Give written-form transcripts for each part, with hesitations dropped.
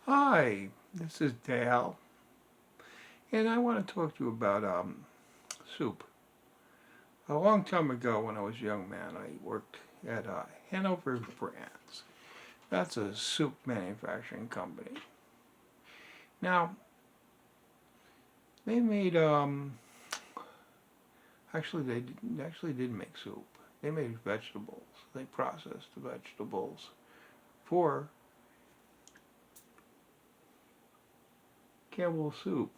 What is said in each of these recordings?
Hi, this is Dale, and I want to talk to you about soup. A long time ago, when I was a young man, I worked at Hanover Brands. That's a soup manufacturing company. Now, they made actually they did make soup. They made vegetables. They processed the vegetables for Campbell soup.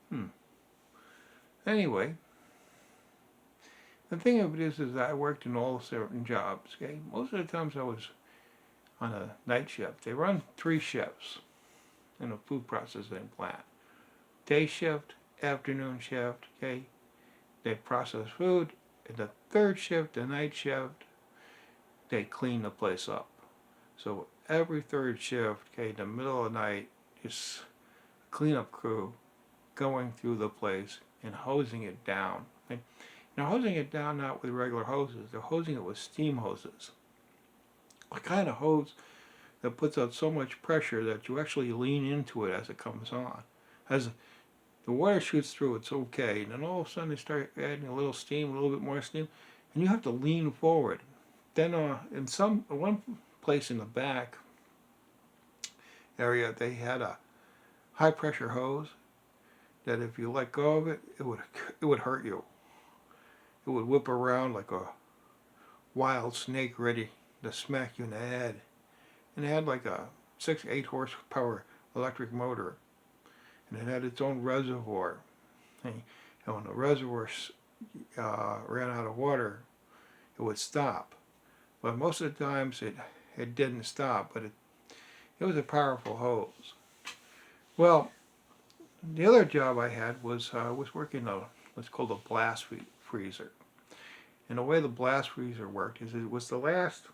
Hmm. Anyway, the thing of it is I worked in all certain jobs. Okay, most of the times I was on a night shift. They run three shifts in a food processing plant. Day shift, afternoon shift. Okay, they process food. In the third shift, the night shift, they clean the place up. So every third shift, okay, in the middle of the night, is a cleanup crew going through the place and hosing it down. Okay? Now, hosing it down not with regular hoses, they're hosing it with steam hoses. A kind of hose that puts out so much pressure that you actually lean into it as it comes on. As the water shoots through, it's okay. And then all of a sudden they start adding a little steam, a little bit more steam, and you have to lean forward. Then in one place in the back area, they had a high pressure hose that if you let go of it, it would hurt you. It would whip around like a wild snake ready to smack you in the head. And it had like a 6-8 horsepower electric motor, and it had its own reservoir. And when the reservoir ran out of water, it would stop. But most of the times it didn't stop, but it was a powerful hose. Well, the other job I had was working on what's called a blast freezer. And the way the blast freezer worked is it was the last,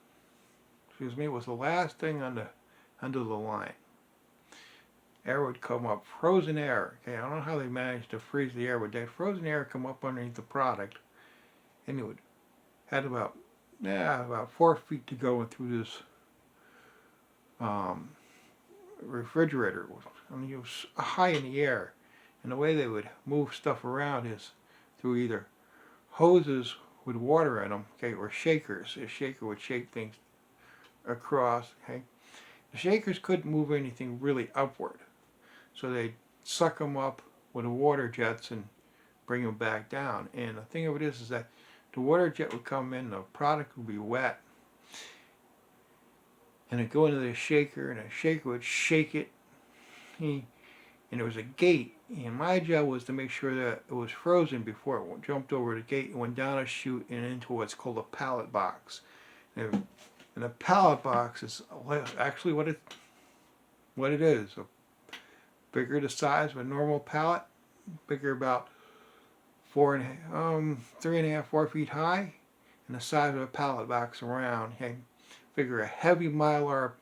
it was the last thing under the line. Air would come up, frozen air. Okay, I don't know how they managed to freeze the air, but that frozen air come up underneath the product, and it would had about 4 feet to go through this um, refrigerator. I mean, it was high in the air, and the way they would move stuff around is through either hoses with water in them, okay, or shakers. A shaker would shake things across. Okay, the shakers couldn't move anything really upward, so they'd suck them up with the water jets and bring them back down. And the thing of it is that the water jet would come in, the product would be wet, and it'd go into the shaker, and the shaker would shake it. And there was a gate, and my job was to make sure that it was frozen before it jumped over the gate and went down a chute and into what's called a pallet box. And a pallet box is actually what it is. Bigger the size of a normal pallet, bigger about 3.5, 4 feet high, and the size of a pallet box around. Okay? Figure a heavy Mylar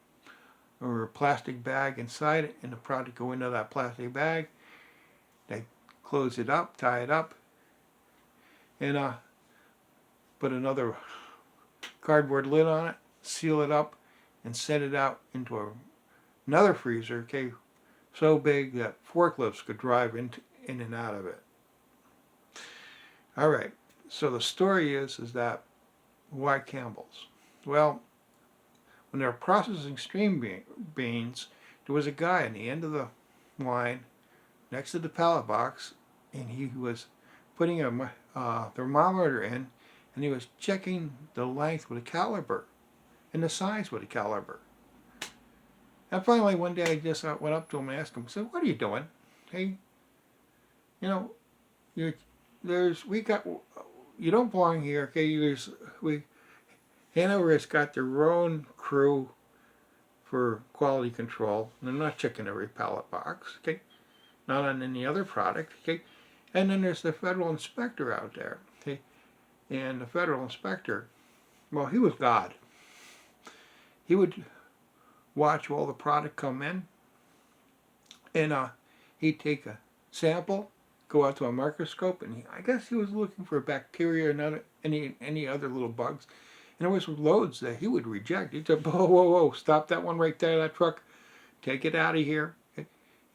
or a plastic bag inside it, and the product go into that plastic bag. They close it up, tie it up, and put another cardboard lid on it, seal it up, and send it out into another freezer. Okay, so big that forklifts could drive in and out of it. All right. So the story is that why Campbell's? Well, when they were processing string beans, there was a guy on the end of the line next to the pallet box, and he was putting a thermometer in, and he was checking the length with a caliper and the size with a caliper. And finally, one day, I just went up to him and asked him, I said, "What are you doing? Hey, you know, you don't belong here. Okay, Hanover has got their own crew for quality control. And they're not checking every pallet box. Okay, not on any other product. Okay, and then there's the federal inspector out there. Okay, and the federal inspector, well, he was God. He would watch all the product come in, and he'd take a sample, go out to a microscope, and I guess he was looking for bacteria and any other little bugs. And there was loads that he would reject. He'd say, whoa, whoa, whoa, stop that one right there, that truck. Take it out of here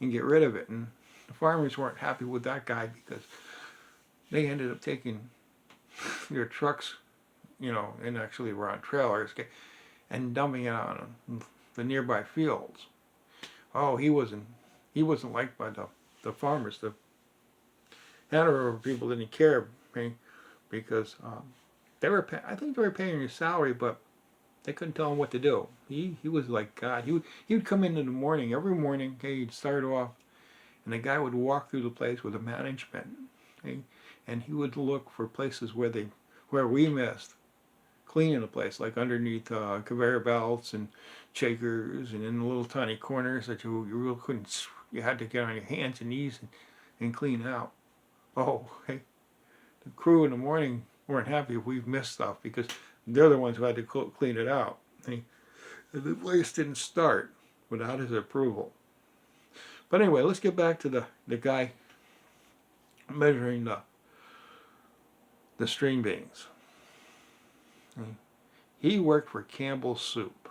and get rid of it. And the farmers weren't happy with that guy because they ended up taking their trucks, and actually were on trailers, and dumping it on the nearby fields. Oh, he wasn't liked by the farmers. The Hanover people didn't care, because I think they were paying his salary, but they couldn't tell him what to do. He was like God. He would come in the morning, every morning. Okay, he'd start off, and the guy would walk through the place with the management, okay, and he would look for places where we missed cleaning the place, like underneath conveyor belts and shakers, and in the little tiny corners that you really couldn't. You had to get on your hands and knees and clean out. Oh, hey, the crew in the morning weren't happy if we missed stuff because they're the ones who had to clean it out. The place didn't start without his approval. But anyway, let's get back to the guy measuring the string beans. He worked for Campbell Soup.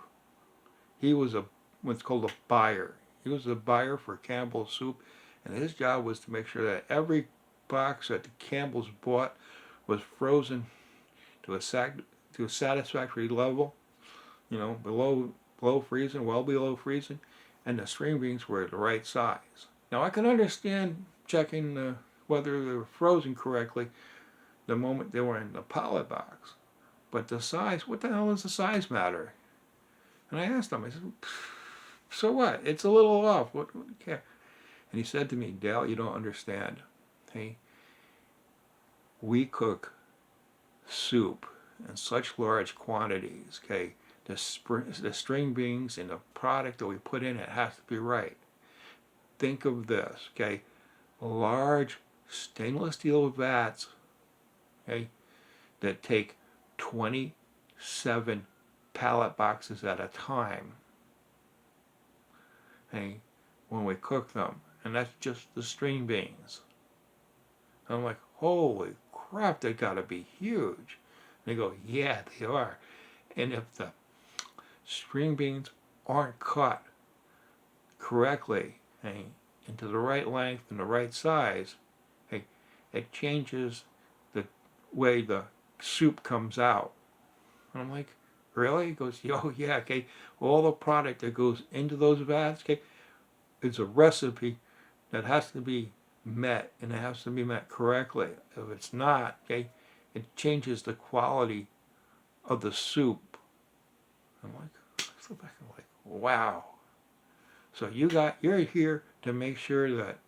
He was what's called a buyer. He was a buyer for Campbell Soup, and his job was to make sure that every box that the Campbells bought was frozen to a satisfactory level, below freezing, well below freezing, and the string beans were the right size. Now I can understand checking whether they were frozen correctly the moment they were in the pallet box, but the size, what the hell does the size matter? And I asked him, I said, so what? It's a little off. What do you care? And he said to me, Dale, you don't understand. Hey, we cook soup in such large quantities, okay? The string beans and the product that we put in it has to be right. Think of this, okay? Large stainless steel vats, okay, that take 27 pallet boxes at a time, okay, when we cook them. And that's just the string beans. And I'm like, holy crap, they gotta be huge. And they go, yeah, they are. And if the string beans aren't cut correctly, hey, into the right length and the right size, hey, it changes the way the soup comes out. And I'm like, really? He goes, oh yeah, okay. All the product that goes into those vats, okay, is a recipe that has to be met, and it has to be met correctly. If it's not, okay, it changes the quality of the soup. I'm like, I look back and I'm like, wow. So you're here to make sure that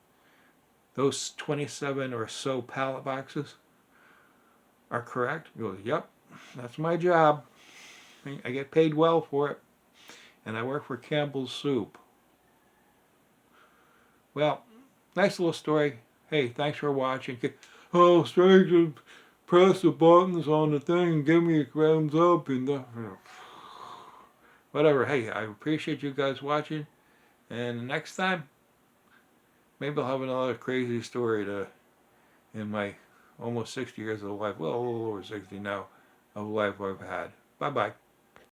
those 27 or so pallet boxes are correct? He goes, yep, that's my job. I get paid well for it, and I work for Campbell's Soup. Well, nice little story. Hey, thanks for watching. Oh, stranger, press the buttons on the thing and give me a thumbs up and whatever. Hey, I appreciate you guys watching, and next time, maybe I'll have another crazy story in my almost 60 years of life. Well, a little over 60 now of life I've had. Bye-bye.